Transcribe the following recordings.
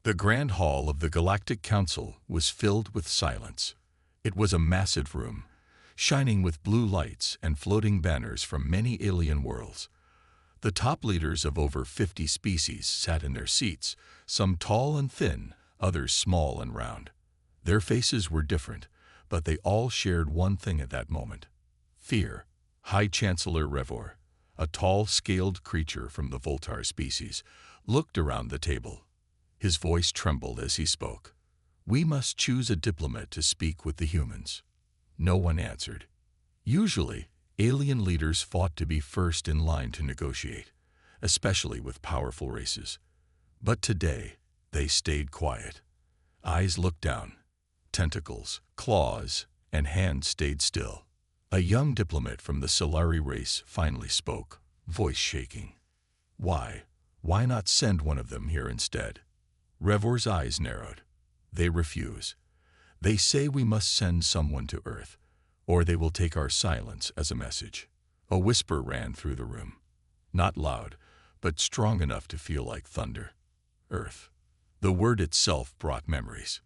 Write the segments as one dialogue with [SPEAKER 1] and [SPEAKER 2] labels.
[SPEAKER 1] The Grand Hall of the Galactic Council was filled with silence. It was a massive room, shining with blue lights and floating banners from many alien worlds. The top leaders of over 50 species sat in their seats, some tall and thin, others small and round. Their faces were different, but they all shared one thing at that moment: fear. High Chancellor Revor, a tall, scaled creature from the Voltar species, looked around the table. His voice trembled as he spoke. "We must choose a diplomat to speak with the humans." No one answered. Usually, alien leaders fought to be first in line to negotiate, especially with powerful races. But today, they stayed quiet. Eyes looked down. Tentacles, claws, and hands stayed still. A young diplomat from the Solari race finally spoke, voice shaking. "Why? Why not send one of them here instead?" Revor's eyes narrowed. "They refuse. They say we must send someone to Earth, or they will take our silence as a message." A whisper ran through the room. Not loud, but strong enough to feel like thunder. Earth. The word itself brought memories.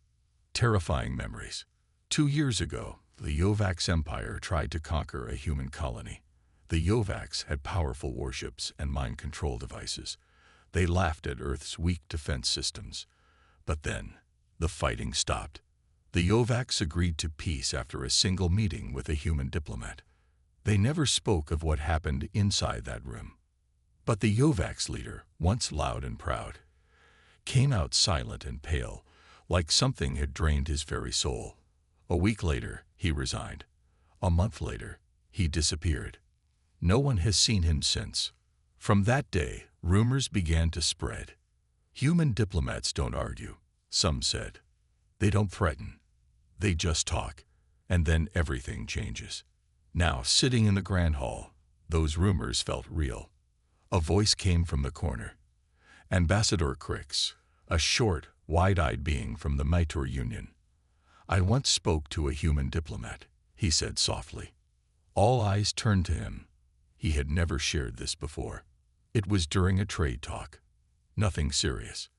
[SPEAKER 1] Terrifying memories. 2 years ago, the Yovax Empire tried to conquer a human colony. The Yovax had powerful warships and mind control devices. They laughed at Earth's weak defense systems. But then, the fighting stopped. The Yovax agreed to peace after a single meeting with a human diplomat. They never spoke of what happened inside that room. But the Yovax leader, once loud and proud, came out silent and pale, like something had drained his very soul. A week later, he resigned. A month later, he disappeared. No one has seen him since. From that day, rumors began to spread. Human diplomats don't argue, some said. They don't threaten. They just talk. And then everything changes. Now, sitting in the Grand Hall, those rumors felt real. A voice came from the corner. Ambassador Crix, a short, wide-eyed being from the Mitor Union. "I once spoke to a human diplomat," he said softly. All eyes turned to him. He had never shared this before. It was during a trade talk. Nothing serious.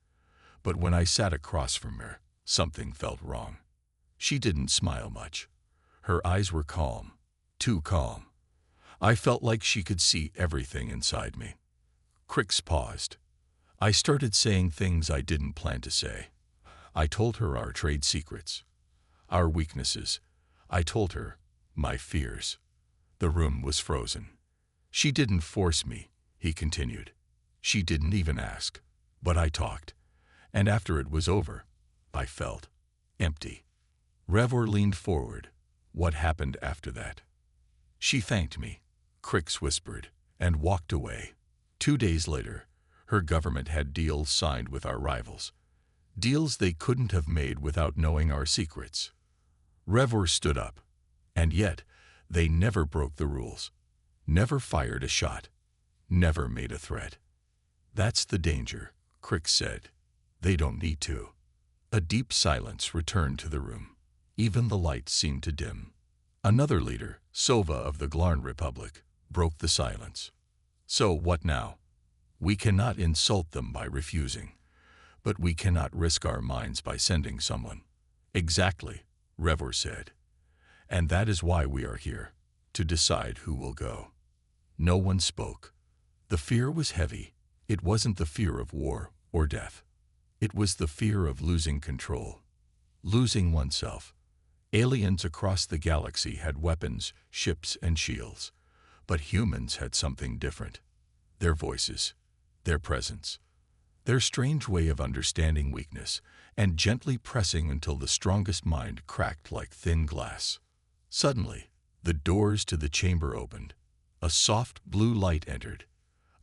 [SPEAKER 1] But when I sat across from her, something felt wrong. She didn't smile much. Her eyes were calm, too calm. I felt like she could see everything inside me. Crix paused. I started saying things I didn't plan to say. I told her our trade secrets, our weaknesses. I told her my fears. The room was frozen. "She didn't force me," he continued. "She didn't even ask. But I talked. And after it was over, I felt empty." Revor leaned forward. "What happened after that?" "She thanked me," Crix whispered, "and walked away." 2 days later, her government had deals signed with our rivals. Deals they couldn't have made without knowing our secrets. Revor stood up. And yet, they never broke the rules. Never fired a shot. Never made a threat. "That's the danger," Crix said. "They don't need to." A deep silence returned to the room. Even the lights seemed to dim. Another leader, Sova of the Glarn Republic, broke the silence. "So what now? We cannot insult them by refusing, but we cannot risk our minds by sending someone." "Exactly," Revor said. "And that is why we are here, to decide who will go." No one spoke. The fear was heavy. It wasn't the fear of war or death. It was the fear of losing control, losing oneself. Aliens across the galaxy had weapons, ships, and shields. But humans had something different. Their voices, their presence, their strange way of understanding weakness and gently pressing until the strongest mind cracked like thin glass. Suddenly, the doors to the chamber opened. A soft blue light entered.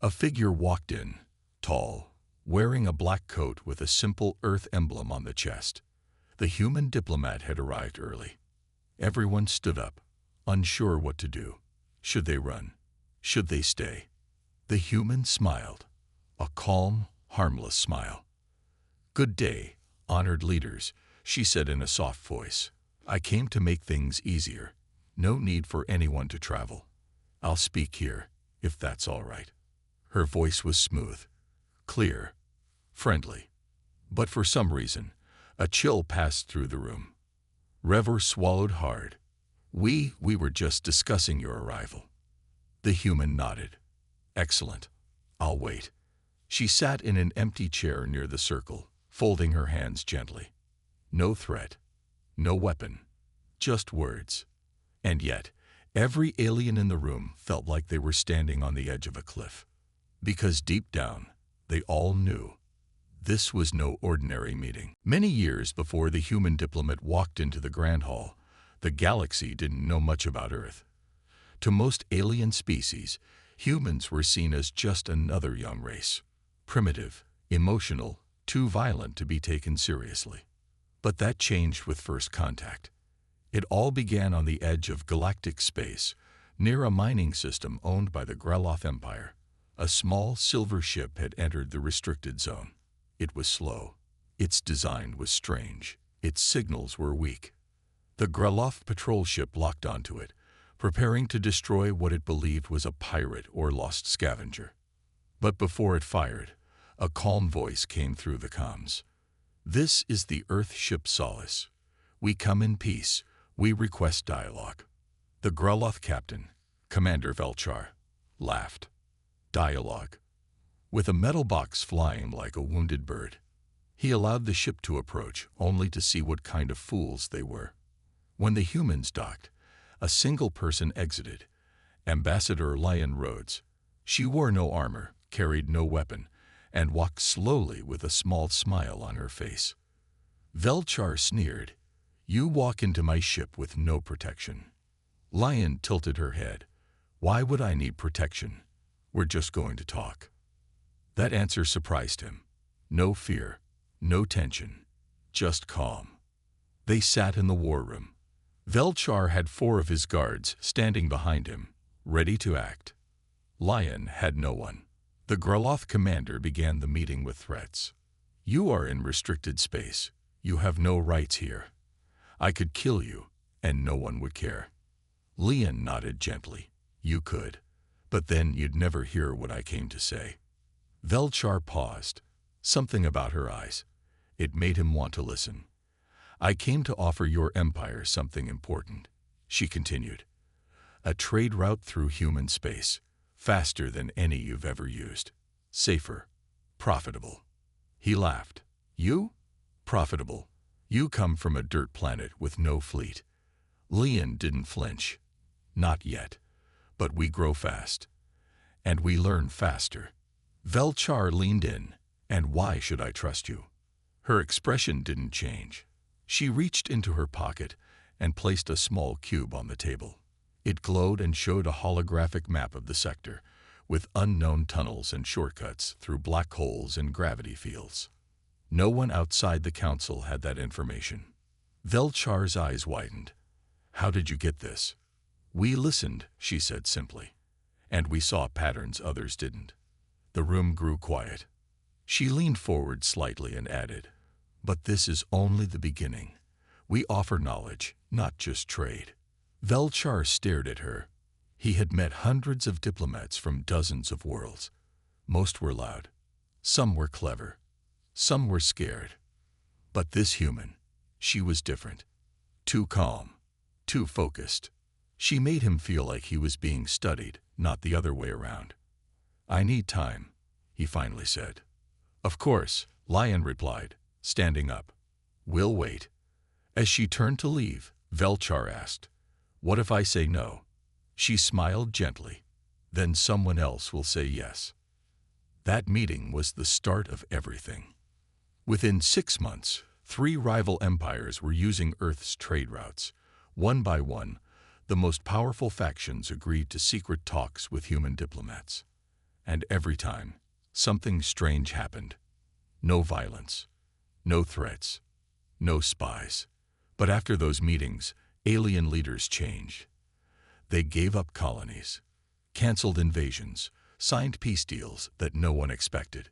[SPEAKER 1] A figure walked in, tall, wearing a black coat with a simple Earth emblem on the chest. The human diplomat had arrived early. Everyone stood up, unsure what to do. Should they run? Should they stay? The human smiled, a calm, harmless smile. "Good day, honored leaders," she said in a soft voice. "I came to make things easier. No need for anyone to travel. I'll speak here, if that's all right." Her voice was smooth, clear, friendly. But for some reason, a chill passed through the room. Revor swallowed hard. We were just discussing your arrival." The human nodded. "Excellent. I'll wait." She sat in an empty chair near the circle, folding her hands gently. No threat, no weapon, just words. And yet, every alien in the room felt like they were standing on the edge of a cliff. Because deep down, they all knew this was no ordinary meeting. Many years before the human diplomat walked into the Grand Hall, the galaxy didn't know much about Earth. To most alien species, humans were seen as just another young race. Primitive, emotional, too violent to be taken seriously. But that changed with first contact. It all began on the edge of galactic space, near a mining system owned by the Greloth Empire. A small silver ship had entered the restricted zone. It was slow. Its design was strange. Its signals were weak. The Greloth patrol ship locked onto it, preparing to destroy what it believed was a pirate or lost scavenger. But before it fired, a calm voice came through the comms. "This is the Earth ship Solace. We come in peace. We request dialogue." The Greloth captain, Commander Velchar, laughed. Dialogue. With a metal box flying like a wounded bird. He allowed the ship to approach, only to see what kind of fools they were. When the humans docked, a single person exited, Ambassador Lion Rhodes. She wore no armor, carried no weapon, and walked slowly with a small smile on her face. Velchar sneered, "You walk into my ship with no protection." Lion tilted her head. "Why would I need protection? We're just going to talk." That answer surprised him. No fear, no tension, just calm. They sat in the war room. Velchar had 4 of his guards standing behind him, ready to act. Lion had no one. The Greloth commander began the meeting with threats. "You are in restricted space. You have no rights here. I could kill you, and no one would care." Lion nodded gently. "You could, but then you'd never hear what I came to say." Velchar paused. Something about her eyes. It made him want to listen. "I came to offer your empire something important," she continued. "A trade route through human space, faster than any you've ever used. Safer, profitable." He laughed. "You? Profitable? You come from a dirt planet with no fleet." Lian didn't flinch. "Not yet. But we grow fast. And we learn faster." Velchar leaned in. "And why should I trust you?" Her expression didn't change. She reached into her pocket and placed a small cube on the table. It glowed and showed a holographic map of the sector, with unknown tunnels and shortcuts through black holes and gravity fields. No one outside the council had that information. Velchar's eyes widened. "How did you get this?" "We listened," she said simply. "And we saw patterns others didn't." The room grew quiet. She leaned forward slightly and added, "But this is only the beginning. We offer knowledge, not just trade." Velchar stared at her. He had met hundreds of diplomats from dozens of worlds. Most were loud. Some were clever. Some were scared. But this human, she was different. Too calm. Too focused. She made him feel like he was being studied, not the other way around. "I need time," he finally said. "Of course," Lion replied, standing up. "We'll wait." As she turned to leave, Velchar asked, "What if I say no?" She smiled gently. "Then someone else will say yes." That meeting was the start of everything. Within 6 months, 3 rival empires were using Earth's trade routes. One by one, the most powerful factions agreed to secret talks with human diplomats. And every time, something strange happened. No violence, no threats, no spies. But after those meetings, alien leaders changed. They gave up colonies, canceled invasions, signed peace deals that no one expected.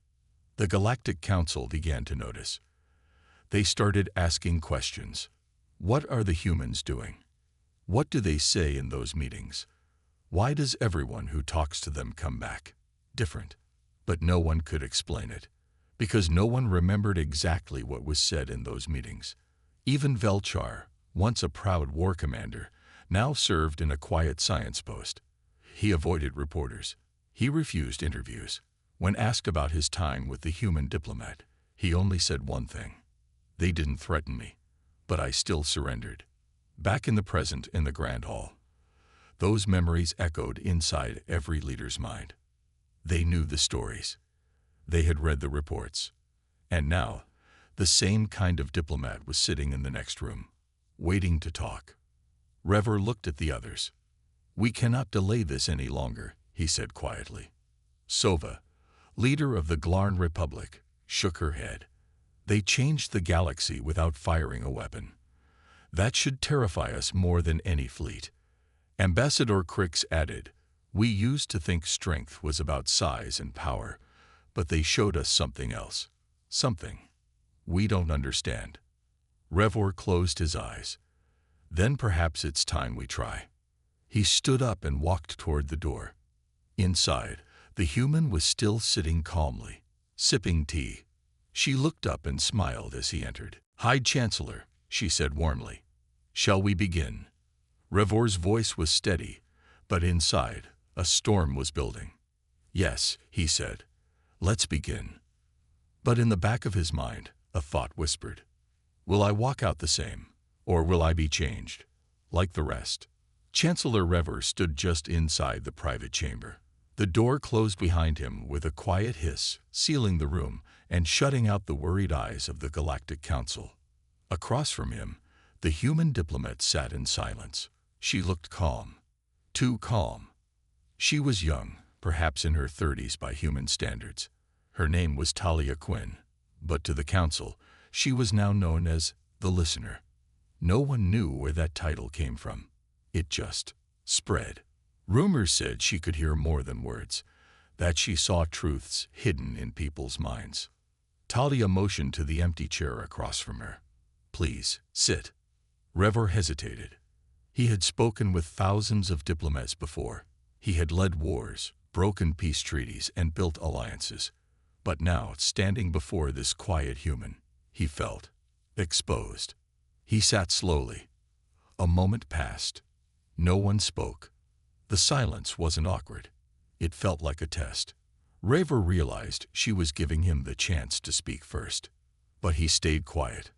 [SPEAKER 1] The Galactic Council began to notice. They started asking questions. What are the humans doing? What do they say in those meetings? Why does everyone who talks to them come back different? But no one could explain it, because no one remembered exactly what was said in those meetings. Even Velchar, once a proud war commander, now served in a quiet science post. He avoided reporters. He refused interviews. When asked about his time with the human diplomat, he only said one thing: "They didn't threaten me, but I still surrendered." Back in the present, in the Grand Hall, those memories echoed inside every leader's mind. They knew the stories. They had read the reports. And now, the same kind of diplomat was sitting in the next room, waiting to talk. Revor looked at the others. "We cannot delay this any longer," he said quietly. Sova, leader of the Glarn Republic, shook her head. "They changed the galaxy without firing a weapon. That should terrify us more than any fleet." Ambassador Crix added, "We used to think strength was about size and power, but they showed us something else. Something we don't understand." Revor closed his eyes. "Then perhaps it's time we try." He stood up and walked toward the door. Inside, the human was still sitting calmly, sipping tea. She looked up and smiled as he entered. "High Chancellor," she said warmly, "shall we begin?" Revor's voice was steady, but inside, a storm was building. "Yes," he said, "let's begin." But in the back of his mind, a thought whispered, "Will I walk out the same, or will I be changed, like the rest?" Chancellor Revor stood just inside the private chamber. The door closed behind him with a quiet hiss, sealing the room and shutting out the worried eyes of the Galactic Council. Across from him, the human diplomat sat in silence. She looked calm, too calm. She was young, perhaps in her 30s by human standards. Her name was Talia Quinn, but to the Council, she was now known as the Listener. No one knew where that title came from. It just spread. Rumors said she could hear more than words, that she saw truths hidden in people's minds. Talia motioned to the empty chair across from her. "Please, sit." Revor hesitated. He had spoken with thousands of diplomats before. He had led wars, broken peace treaties, and built alliances. But now, standing before this quiet human, he felt exposed. He sat slowly. A moment passed. No one spoke. The silence wasn't awkward. It felt like a test. Revor realized she was giving him the chance to speak first. But he stayed quiet.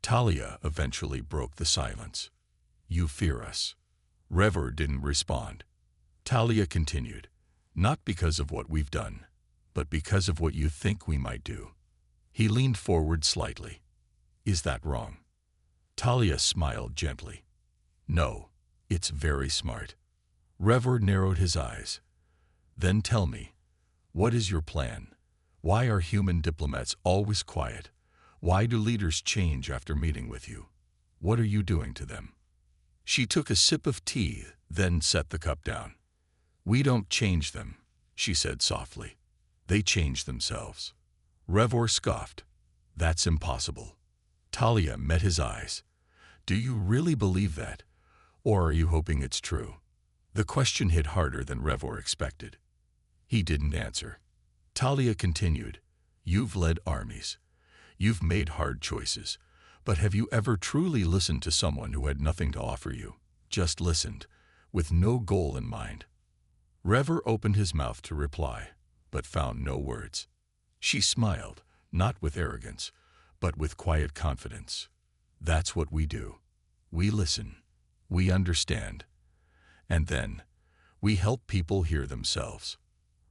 [SPEAKER 1] Talia eventually broke the silence. "You fear us." Revor didn't respond. Talia continued, "Not because of what we've done, but because of what you think we might do." He leaned forward slightly. "Is that wrong?" Talia smiled gently. "No, it's very smart." Revor narrowed his eyes. "Then tell me, what is your plan? Why are human diplomats always quiet? Why do leaders change after meeting with you? What are you doing to them?" She took a sip of tea, then set the cup down. "We don't change them," she said softly. "They change themselves." Revor scoffed. "That's impossible." Talia met his eyes. "Do you really believe that? Or are you hoping it's true?" The question hit harder than Revor expected. He didn't answer. Talia continued, "You've led armies. You've made hard choices. But have you ever truly listened to someone who had nothing to offer you? Just listened, with no goal in mind?" Revor opened his mouth to reply, but found no words. She smiled, not with arrogance, but with quiet confidence. "That's what we do. We listen. We understand. And then, we help people hear themselves."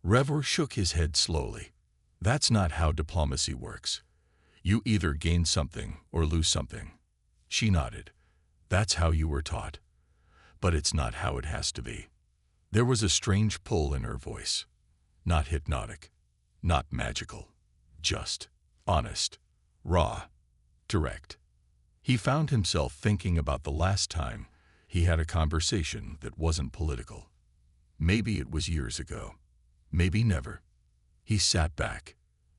[SPEAKER 1] Revor shook his head slowly. "That's not how diplomacy works. You either gain something or lose something." She nodded. "That's how you were taught. But it's not how it has to be." There was a strange pull in her voice. Not hypnotic, not magical, just honest, raw, direct. He found himself thinking about the last time he had a conversation that wasn't political. Maybe it was years ago. Maybe never. He sat back.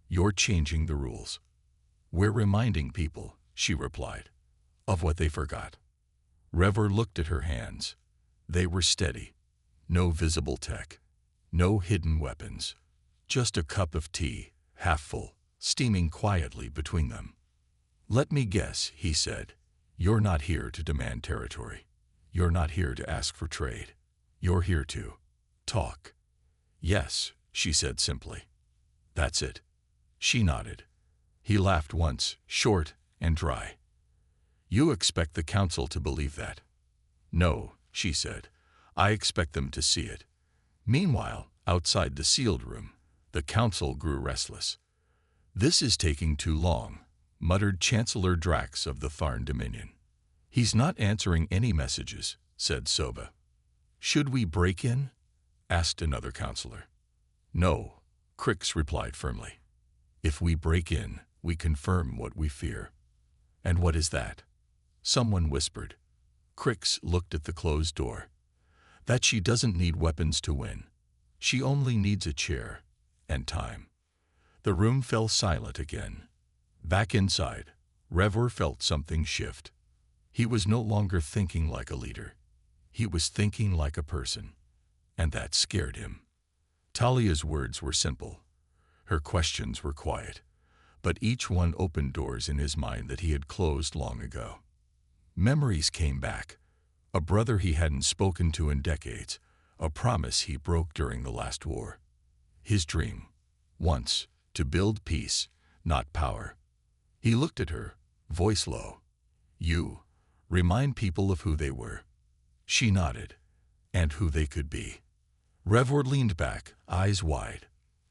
[SPEAKER 1] "You're changing the rules." "We're reminding people," she replied, "of what they forgot." Revor looked at her hands. They were steady. No visible tech. No hidden weapons. Just a cup of tea, half full, steaming quietly between them. "Let me guess," he said. "You're not here to demand territory. You're not here to ask for trade. You're here to talk." "Yes," she said simply. "That's it." She nodded. He laughed once, short and dry. "You expect the council to believe that?" "No," she said. "I expect them to see it." Meanwhile, outside the sealed room, the council grew restless. "This is taking too long," muttered Chancellor Drax of the Tharn Dominion. "He's not answering any messages," said Sova. "Should we break in?" asked another counselor. "No," Crix replied firmly. "If we break in, we confirm what we fear." "And what is that?" someone whispered. Crix looked at the closed door. "That she doesn't need weapons to win. She only needs a chair and time." The room fell silent again. Back inside, Revor felt something shift. He was no longer thinking like a leader. He was thinking like a person, and that scared him. Talia's words were simple. Her questions were quiet, but each one opened doors in his mind that he had closed long ago. Memories came back. A brother he hadn't spoken to in decades, a promise he broke during the last war. His dream, once, to build peace, not power. He looked at her, voice low. "You, remind people of who they were." She nodded, and who they could be. Revor leaned back, eyes wide.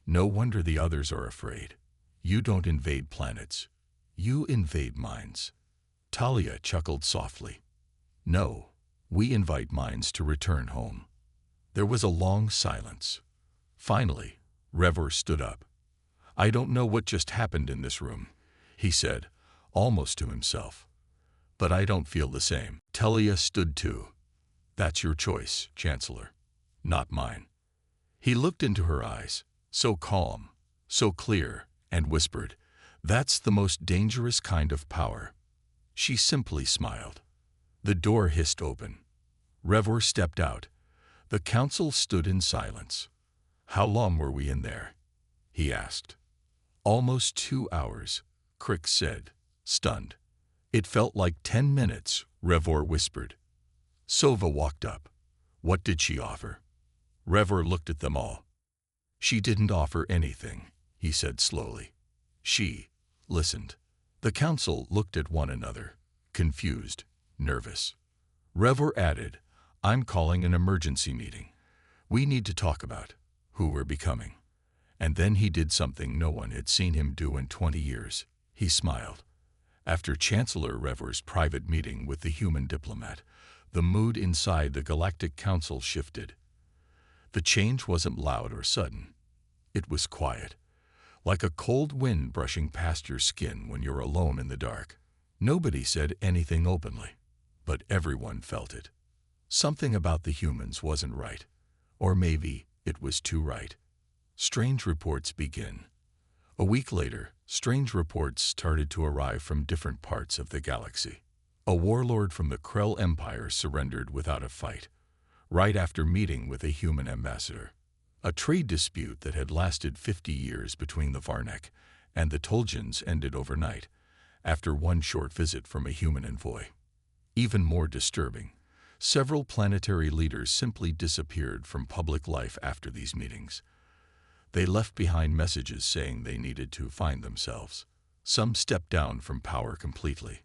[SPEAKER 1] "No wonder the others are afraid. You don't invade planets. You invade minds." Talia chuckled softly. "No, we invite minds to return home." There was a long silence. Finally, Revor stood up. "I don't know what just happened in this room," he said, almost to himself. "But I don't feel the same." Talia stood too. "That's your choice, Chancellor, not mine." He looked into her eyes, so calm, so clear, and whispered, "That's the most dangerous kind of power." She simply smiled. The door hissed open. Revor stepped out. The council stood in silence. "How long were we in there?" he asked. "Almost 2 hours," Crix said, stunned. "It felt like 10 minutes, Revor whispered. Sova walked up. "What did she offer?" Revor looked at them all. "She didn't offer anything," he said slowly. "She listened." The council looked at one another, confused, nervous. Revor added, "I'm calling an emergency meeting. We need to talk about who we're becoming." And then he did something no one had seen him do in 20 years. He smiled. After Chancellor Revor's private meeting with the human diplomat, the mood inside the Galactic Council shifted. The change wasn't loud or sudden. It was quiet, like a cold wind brushing past your skin when you're alone in the dark. Nobody said anything openly, but everyone felt it. Something about the humans wasn't right, or maybe it was too right. Strange reports begin. A week later, strange reports started to arrive from different parts of the galaxy. A warlord from the Krell Empire surrendered without a fight, right after meeting with a human ambassador. A trade dispute that had lasted 50 years between the Varnek and the Tolgians ended overnight, after one short visit from a human envoy. Even more disturbing, several planetary leaders simply disappeared from public life after these meetings. They left behind messages saying they needed to find themselves. Some stepped down from power completely.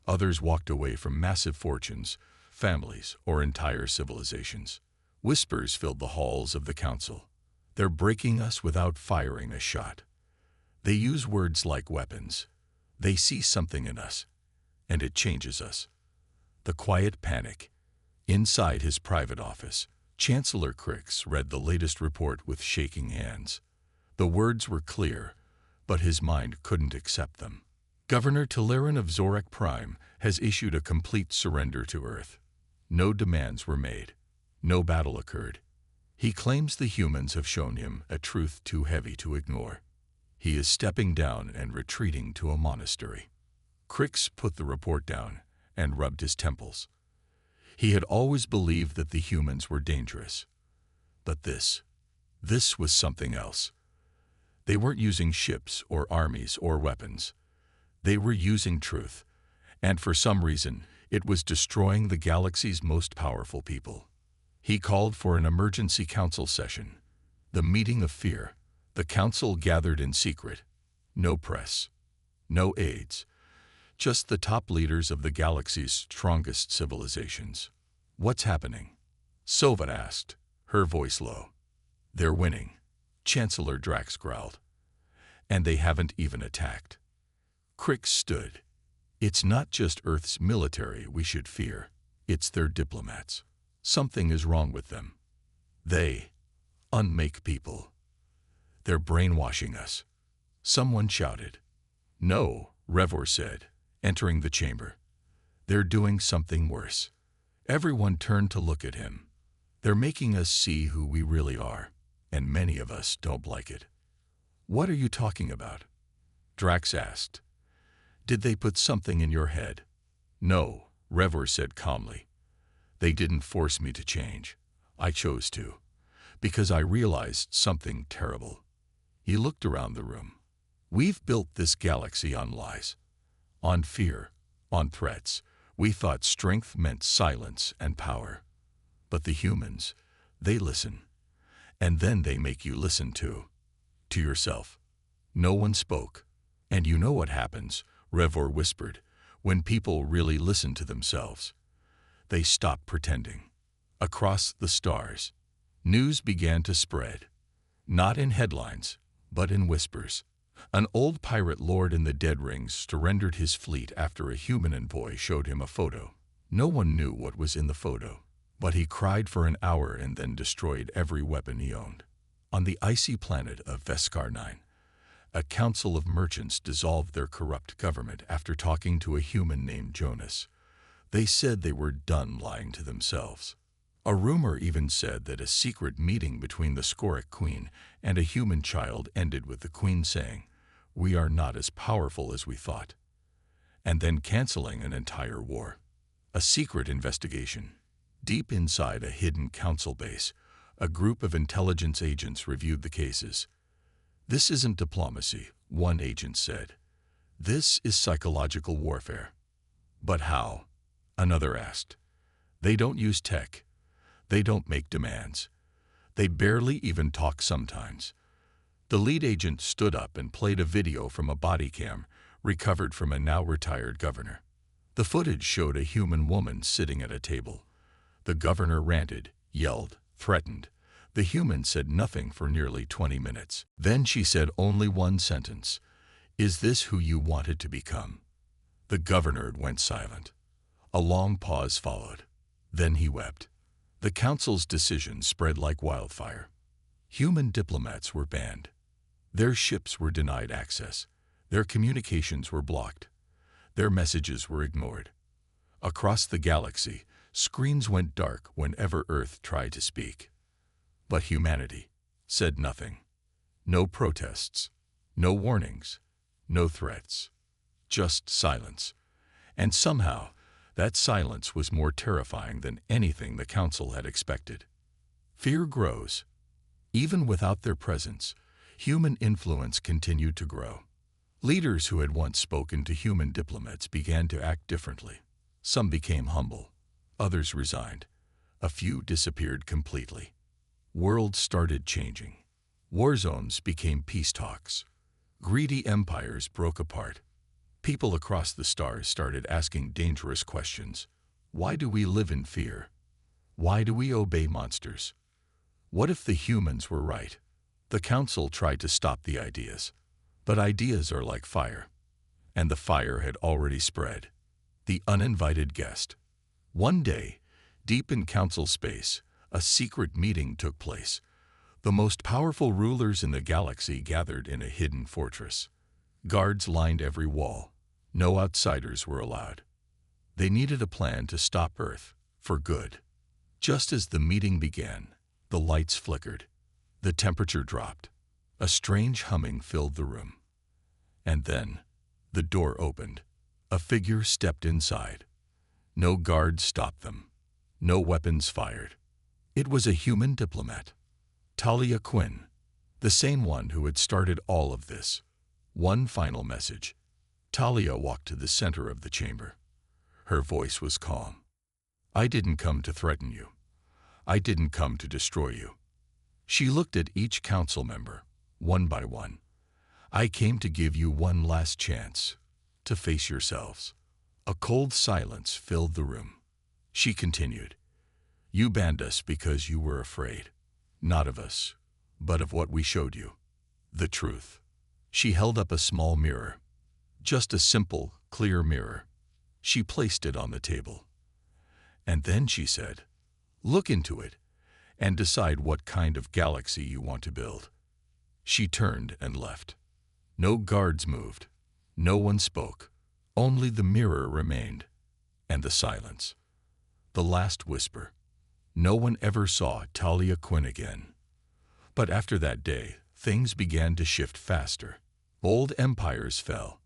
[SPEAKER 1] Others walked away from massive fortunes, families, or entire civilizations. Whispers filled the halls of the council. "They're breaking us without firing a shot." They use words like weapons. They see something in us, and it changes us. The quiet panic. Inside his private office, Chancellor Crix read the latest report with shaking hands. The words were clear, but his mind couldn't accept them. Governor Telerin of Zorak Prime has issued a complete surrender to Earth. No demands were made. No battle occurred. He claims the humans have shown him a truth too heavy to ignore. He is stepping down and retreating to a monastery. Crix put the report down and rubbed his temples. He had always believed that the humans were dangerous. But this was something else. They weren't using ships or armies or weapons. They were using truth, and for some reason, it was destroying the galaxy's most powerful people. He called for an emergency council session, the meeting of fear. The council gathered in secret. No press, no aides, just the top leaders of the galaxy's strongest civilizations. What's happening? Sova asked, her voice low. They're winning, Chancellor Drax growled. And they haven't even attacked. Crick stood. It's not just Earth's military we should fear, it's their diplomats. Something is wrong with them. They unmake people. They're brainwashing us. Someone shouted. No, Revor said, entering the chamber. They're doing something worse. Everyone turned to look at him. They're making us see who we really are, and many of us don't like it. What are you talking about? Drax asked. Did they put something in your head? No, Revor said calmly. They didn't force me to change. I chose to, because I realized something terrible. He looked around the room. We've built this galaxy on lies, on fear, on threats. We thought strength meant silence and power. But the humans, they listen. And then they make you listen too. To yourself. No one spoke. And you know what happens, Revor whispered, when people really listen to themselves. They stop pretending. Across the stars, news began to spread. Not in headlines, but in whispers. An old pirate lord in the Dead Rings surrendered his fleet after a human envoy showed him a photo. No one knew what was in the photo, but he cried for an hour and then destroyed every weapon he owned. On the icy planet of Veskar 9, a council of merchants dissolved their corrupt government after talking to a human named Jonas. They said they were done lying to themselves. A rumor even said that a secret meeting between the Skoric Queen and a human child ended with the Queen saying, "We are not as powerful as we thought," and then canceling an entire war. A secret investigation. Deep inside a hidden council base, a group of intelligence agents reviewed the cases. This isn't diplomacy, one agent said. This is psychological warfare. But how? Another asked. They don't use tech. They don't make demands. They barely even talk sometimes. The lead agent stood up and played a video from a body cam recovered from a now-retired governor. The footage showed a human woman sitting at a table. The governor ranted, yelled, threatened. The human said nothing for nearly 20 minutes. Then she said only one sentence. "Is this who you wanted to become?" The governor went silent. A long pause followed. Then he wept. The council's decision spread like wildfire. Human diplomats were banned. Their ships were denied access. Their communications were blocked. Their messages were ignored. Across the galaxy, screens went dark whenever Earth tried to speak. But humanity said nothing. No protests, no warnings, no threats. Just silence. And somehow, that silence was more terrifying than anything the council had expected. Fear grows. Even without their presence, human influence continued to grow. Leaders who had once spoken to human diplomats began to act differently. Some became humble. Others resigned. A few disappeared completely. Worlds started changing. War zones became peace talks. Greedy empires broke apart. People across the stars started asking dangerous questions. Why do we live in fear? Why do we obey monsters? What if the humans were right? The council tried to stop the ideas. But ideas are like fire. And the fire had already spread. The uninvited guest. One day, deep in council space, a secret meeting took place. The most powerful rulers in the galaxy gathered in a hidden fortress. Guards lined every wall. No outsiders were allowed. They needed a plan to stop Earth, for good. Just as the meeting began, the lights flickered. The temperature dropped. A strange humming filled the room. And then, the door opened. A figure stepped inside. No guards stopped them. No weapons fired. It was a human diplomat. Talia Quinn. The same one who had started all of this. One final message. Talia walked to the center of the chamber. Her voice was calm. I didn't come to threaten you. I didn't come to destroy you. She looked at each council member, one by one. I came to give you one last chance, to face yourselves. A cold silence filled the room. She continued, you banned us because you were afraid, not of us, but of what we showed you, the truth. She held up a small mirror, just a simple, clear mirror. She placed it on the table. And then she said, look into it and decide what kind of galaxy you want to build. She turned and left. No guards moved. No one spoke. Only the mirror remained, and the silence. The last whisper. No one ever saw Talia Quinn again. But after that day, things began to shift faster. Old empires fell.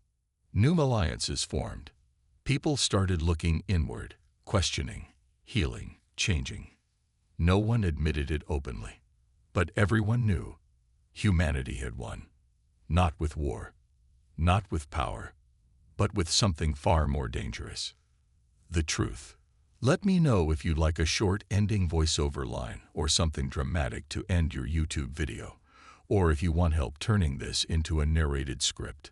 [SPEAKER 1] New alliances formed. People started looking inward, questioning, healing, changing. No one admitted it openly, but everyone knew humanity had won. Not with war, not with power, but with something far more dangerous. The truth. Let me know if you'd like a short ending voiceover line or something dramatic to end your YouTube video, or if you want help turning this into a narrated script.